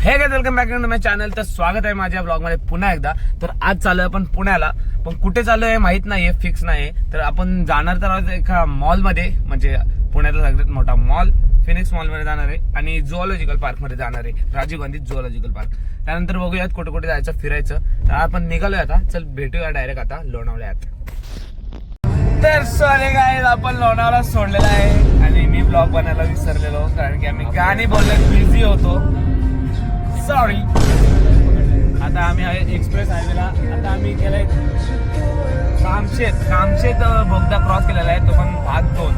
हे काय welcome back to my channel. तर स्वागत आहे माझ्या ब्लॉग मध्ये पुन्हा एकदा. तर आज चालू आहे आपण पुण्याला, पण कुठे चालू आहे माहित नाहीये, फिक्स नाही. तर आपण जाणार तर आहोत एका मॉल मध्ये, म्हणजे पुण्यातला सगळ्यात मोठा मॉल फिनिक्स मॉल मध्ये जाणार आहे आणि झुऑलॉजिकल पार्क मध्ये जाणार आहे, राजीव गांधी झुऑलॉजिकल पार्क. त्यानंतर बघूयात कुठे कुठे जायचं फिरायचं. तर आपण निघालोय आता. चल भेटूया डायरेक्ट आता लोणावळ्यात. तर सॉरी गाईज, आपण लोणावळा सोडलेला आहे आणि मी ब्लॉग बनायला विसरलेलो, कारण की आम्ही गाणी बोलण्यात बिझी होतो. सॉरी. आता आम्ही आहे एक्सप्रेस हायवेला. आता आम्ही केलंय कामशेत बोगदा क्रॉस केलेला आहे, तो पण भाग 2.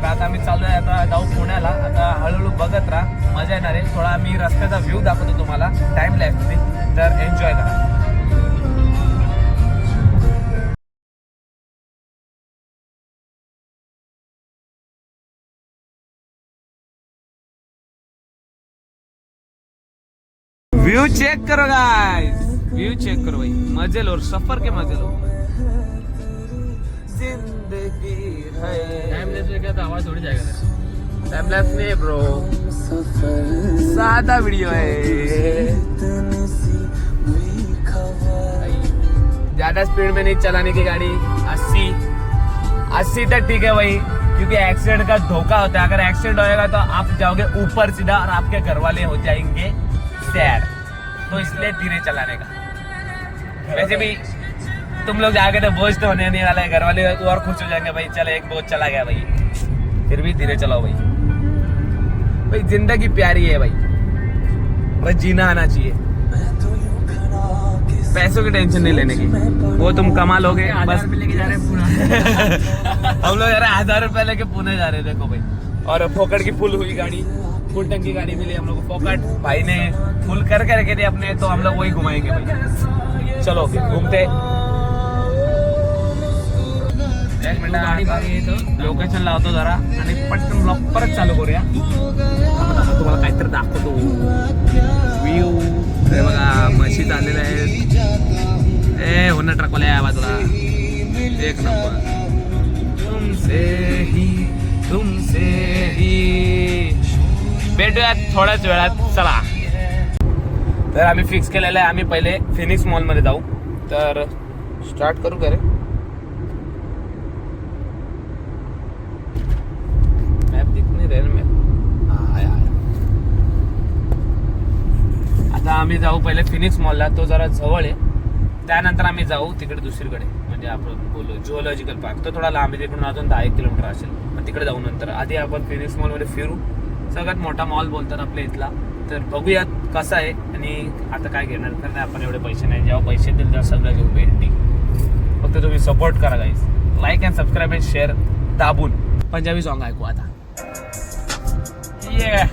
तर आता आम्ही चाललोय, आता जाऊ पुण्याला. आता हळूहळू बघत राहा, मजा येणार आहे. थोडा मी रस्त्याचा व्ह्यू दाखवतो तुम्हाला टाइम लॅप्समध्ये, तर एन्जॉय करा. व्यू चेक करो गाइस, व्यू चेक करो भाई, मजे लो, सफर के मजे लो. जिंदगी है टाइम लैप्स में, क्या तो आवाज थोड़ी जाएगा. टाइम लैप्स नहीं ब्रो, सादा वीडियो है. ज्यादा स्पीड में नहीं चलाने की गाड़ी. 80 तक ठीक है भाई, क्योंकि एक्सीडेंट का धोखा होता है. अगर एक्सीडेंट होएगा तो आप जाओगे ऊपर सीधा और आपके घर वाले हो जाएंगे सैड. तो इसलिए धीरे चलाने का. वैसे भी तुम लोग जाके तो बोझ तो होने नहीं वाला है, घर वाले तो और खुश हो जाएंगे भाई, चलो एक बोझ चला गया भाई. फिर भी धीरे चलाओ भाई. भाई जिंदगी प्यारी है भाई, बस जीना आना चाहिए. पैसों की टेंशन नहीं लेने की, वो तुम कमा लोगे बस. लेके जा रहे हैं पुणे. हम लोग 1000 रुपए लेके पुणे जा रहे हैं, देखो भाई. और फोकट की फुल हुई गाड़ी, फुल टंकी गाड़ी मिली हम लोग को. फोकट भाई ने फुल करके रखे थे अपने, तो हम लोग वही घुमाएंगे भाई. चलो घूमते. एक मिनिट लोकेशन लावतो जरा आणि पटकन ब्लॉग परत चालू करूया. तुम्हाला काहीतरी दाखवतो व्ह्यू. हे बघा म्हशी चाललेल्या आहेत. ए होणार ट्रकवाल्या बाजूला, एक नंबर. तुमसे ही भेटूयात थोड्याच वेळात. चला. तर आम्ही फिक्स केलेलं आहे, आम्ही पहिले फिनिक्स मॉल मध्ये जाऊ. तर स्टार्ट करू का रे. मॅप दिख नाही रे मॅप. आता आम्ही जाऊ पहिले फिनिक्स मॉलला, तो जरा जवळ आहे. त्यानंतर आम्ही जाऊ तिकडे दुसरीकडे, म्हणजे आपण बोलू झुऑलॉजिकल पार्क. तो थोडा लांब आहे, तिकडून अजून 10 किलोमीटर असेल. मग तिकडे जाऊ नंतर. आधी आपण फिनिक्स मॉलमध्ये फिरू. सगळ्यात मोठा मॉल बोलतात आपल्या इथला. तर बघूयात कसा आहे. आणि आता काय घेणार, तर नाही आपण एवढे पैसे नाही. जेव्हा पैसे देतील तेव्हा सगळं घेऊ भेटते. फक्त तुम्ही सपोर्ट करा guys. Like and subscribe and share दाबून. पंजाबी सॉन्ग ऐकू आता. ये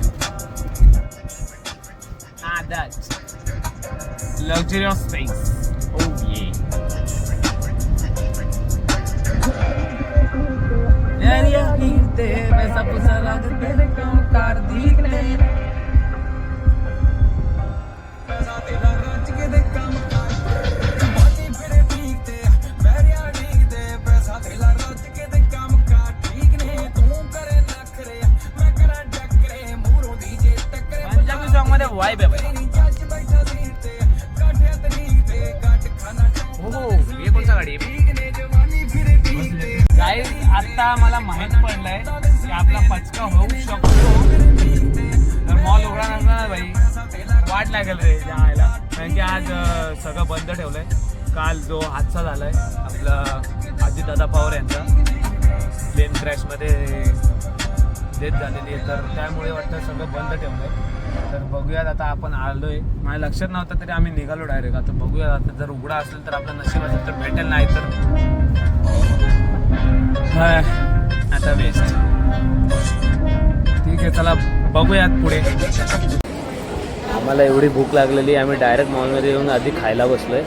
luxurious space. Oh yeah. Nariya hirte maisa pusala tere kam kar dite. Paisa tera raj ke de kam kar. Bati phire dite, bariya dite. Paisa tera raj ke de kam kar. Theek ne tu kare nakhre, main kara dakre. Muro dije takre. Punjabi song मध्ये vibe आहे भाई. हे कोणता गाडी आहे गाईस. आता मला माहित पडलंय की आपला पचका होऊ शकतो. तर मॉल उघडा नसणार भाई, वाट लागेल रे जायला. कारण की आज सगळं बंद ठेवलंय. काल जो हादसा झालाय आपला अजितदादा पवार यांचा, प्लेन क्रॅश मध्ये डेथ झालेली आहे, तर त्यामुळे वाटतं सगळं बंद ठेवलंय. तर बघूयात आता. आपण आलोय, माझ्या लक्षात नव्हतं तरी आम्ही निघालो डायरेक्ट. आता बघूयात. आता जर उघडा असेल तर आपलं नशीब असेल तर भेटेल, नाही तर आता बेस्ट. ठीक आहे, चला बघूयात पुढे. आम्हाला एवढी भूक लागलेली, आम्ही डायरेक्ट मॉलमध्ये येऊन आधी खायला बसलोय.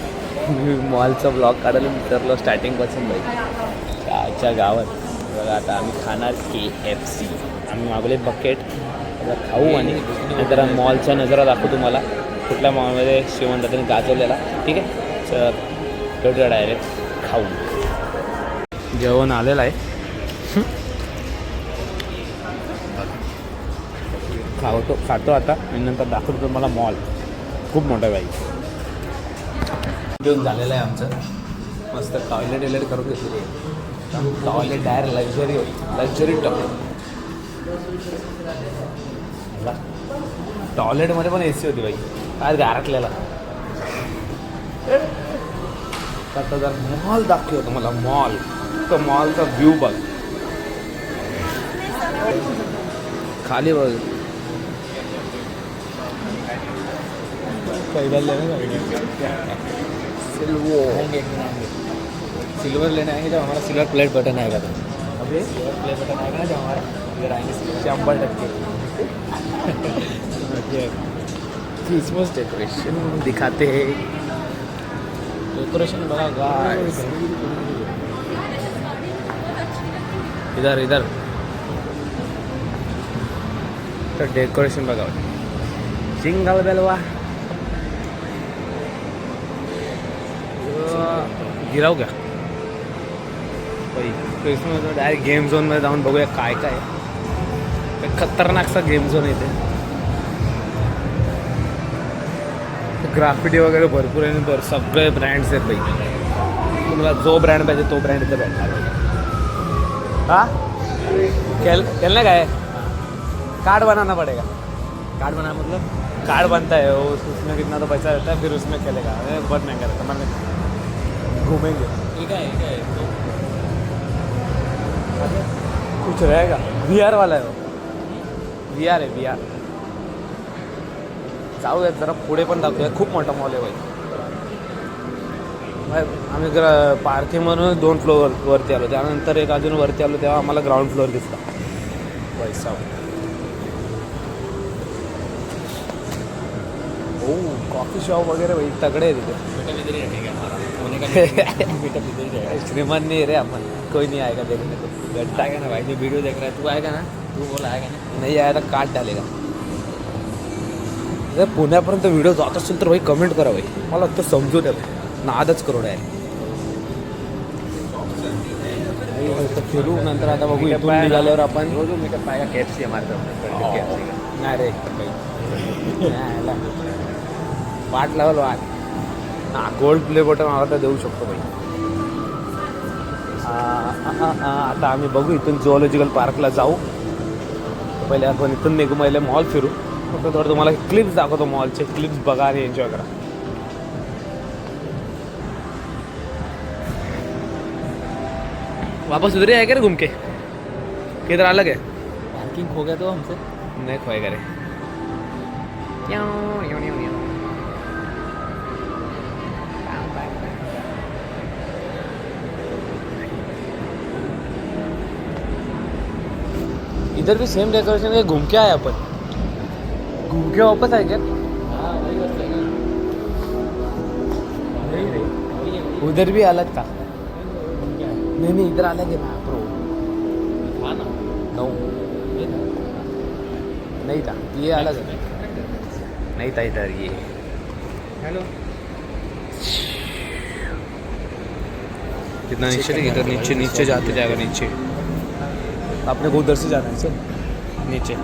मॉलचा ब्लॉग काढायला विसरलो स्टार्टिंगपासून भाई. काच्या गावात बघा. आता आम्ही खाणार KFC. आम्ही मागवले बकेट, खाऊ आणि नंतर मॉलचा नजारा दाखवू तुम्हाला. कुठल्या मॉलमध्ये श्रीमंतांनी गाजवलेला. ठीक आहे, तर भेटूया डायरेक्ट खाऊ. जेवण आलेलं आहे. खातो आता आणि नंतर दाखवतो तुम्हाला मॉल. खूप मोठा बाई घेऊन झालेलं आहे आमचं. मस्त टॉयलेट करून घेतलेली आहे. टॉयलेट डायरेक्ट लक्झरी टॉयलेटमध्ये पण AC होती बाई. काय गारटलेला. आता जर मॉल दाखवतो मला मॉल. तर मॉलचा व्ह्यू बघ. खाली बघ. सिल्वर लेना आएंगे जब हमारा सिल्वर प्लेट बटन आएगा. तो अभी सिल्वर प्लेट बटन आएगा ना जब हमारा इधर आएंगे 100%. क्रिसमस डेकोरेशन दिखाते हैं. डेकोरेशन बघा गाइस. इधर तर डेकोरेशन बघा. सिंगल बेलवा गिराव का क्रिसमस डायरेक्ट गेम झोनमध्ये जाऊन बघूया काय काय आहे. खतरनाकसा गेम झोन येते. ग्राफिटी वगैरे भरपूर आहे. तर सगळे ब्रँड्स आहेत भाई. तुम्हाला जो ब्रँड पाहिजे तो ब्रँड इथे भेटणार. हाँ खेलने का है. कार्ड बनाना पड़ेगा. कार्ड बना मतलब कार्ड बनता है वो. उसमें कितना तो पैसा रहता है. फिर उसमें खेलेगा. बहुत महंगा रहता है. घूमेंगे. ठीक है तो कुछ रहेगा. VR वाला है वो. VR है VR. जाऊयात जरा पुढे पण दाखवूया. खूप मोठा मॉल आहे भाई. आम्ही पार्किंग म्हणून 2 फ्लोअर वरती आलो. त्यानंतर एक अजून वरती आलो तेव्हा आम्हाला ग्राउंड फ्लोअर दिसला. पैसा हो. कॉफी शॉप वगैरे भाई तगडे आहे तिथे. श्रीमान नहीं रे अपन. कोई नहीं आएगा देखने को. गड्ढा आएगा ना भाई. जो वीडियो देख रहा है तू आएगा ना. तू बोला आएगा ना. नहीं आया तर काट डालेगा. जर पुण्यापर्यंत व्हिडिओ जात असेल तर भाई कमेंट करा भाई. मला तर समजू द्या. नादच करू आहे. फिरू नंतर आता बघू. इथून निघाल्यावर आपण जो मेकअप पाएगा KFC हमारे तरफ. नाही रे वाट लावल वाट. हां गोल्ड प्ले बटन मला तर देऊ शकतो भाई. आता आम्ही बघू. इथून झुऑलॉजिकल पार्कला जाऊ. पहिले आपण इथून निघू. पहिले मॉल फिरू. फक्त थोडं तुम्हाला क्लिप्स दाखवतो. मॉलचे क्लिप्स बघा आणि एन्जॉय करा. वापस उधर ही आएगा रे घूम के. किधर अलग है. पार्किंग खो गया तो हमसे. नहीं खोएगा रे. इधर भी सेम डेकोरेशन है. घूम के आए अपन. घूम के वापस आए क्या. हाँ वही बस है. नहीं रे उधर भी अलग था. नहीं इधर अलग है ना प्रो. हाँ ना. नो नहीं था. ये अलग है. नहीं था इधर. ये हेलो. कितना नीचे देखिए. इधर नीचे जाते जाएगा. नीचे आपने को उधर से जाना है. सर नीचे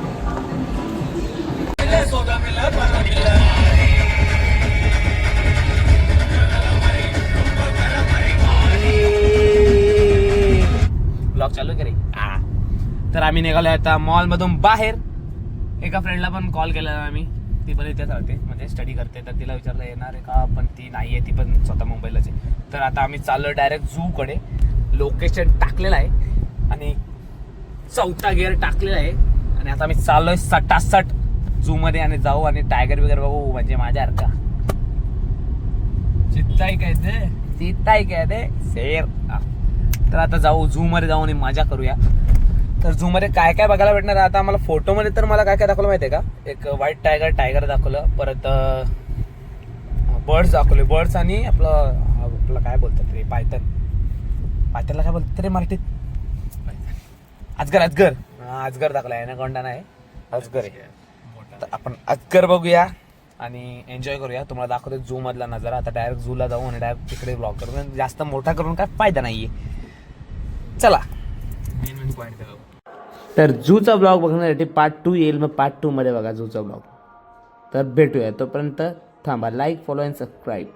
ब्लॉग चालू करे. तर आम्ही निघालो आता मॉलमधून बाहेर. एका फ्रेंडला पण कॉल केला आम्ही. ती पण इथेच राहते म्हणजे स्टडी करते. तर तिला विचारलं येणार आहे का. पण ती नाही आहे. ती पण स्वतः मुंबईलाच आहे. तर आता आम्ही चाललो डायरेक्ट झूकडे. लोकेशन टाकलेलं आहे आणि 4था गिअर टाकलेला आहे. आणि आता आम्ही चाललोय सटासट झूमध्ये आणि जाऊ आणि टायगर वगैरे बघू. म्हणजे माझ्यासारखा चित्ताई कहते. चित्ताई कहते शेर. तर आता जाऊ झूमध्ये जाऊ आणि मजा करूया. तर झूमध्ये काय काय बघायला भेटणार. आता आम्हाला फोटोमध्ये तर मला काय काय दाखवलं माहिती आहे का. एक व्हाईट टायगर दाखवलं. परत बर्ड्स दाखवले. बर्ड्स आणि आपलं काय बोलतात रे. पायथनला काय बोलतात रे मराठीत. अजगर दाखवला. ॲनाकोंडा नाही अजगर आहे. तर आपण अजगर बघूया आणि एन्जॉय करूया. तुम्हाला दाखवतो झू मधला नजारा. आता डायरेक्ट झूला जाऊ आणि डायरेक्ट तिकडे ब्लॉग करू. जास्त मोठा करून काय फायदा नाहीये. चला. मेन पॉइंट तर झूचा ब्लॉग बघण्यासाठी पार्ट 2 येईल, मग पार्ट 2 मध्ये बघा झूचा ब्लॉग. तर भेटूया, तोपर्यंत थांबा. Like, follow and subscribe.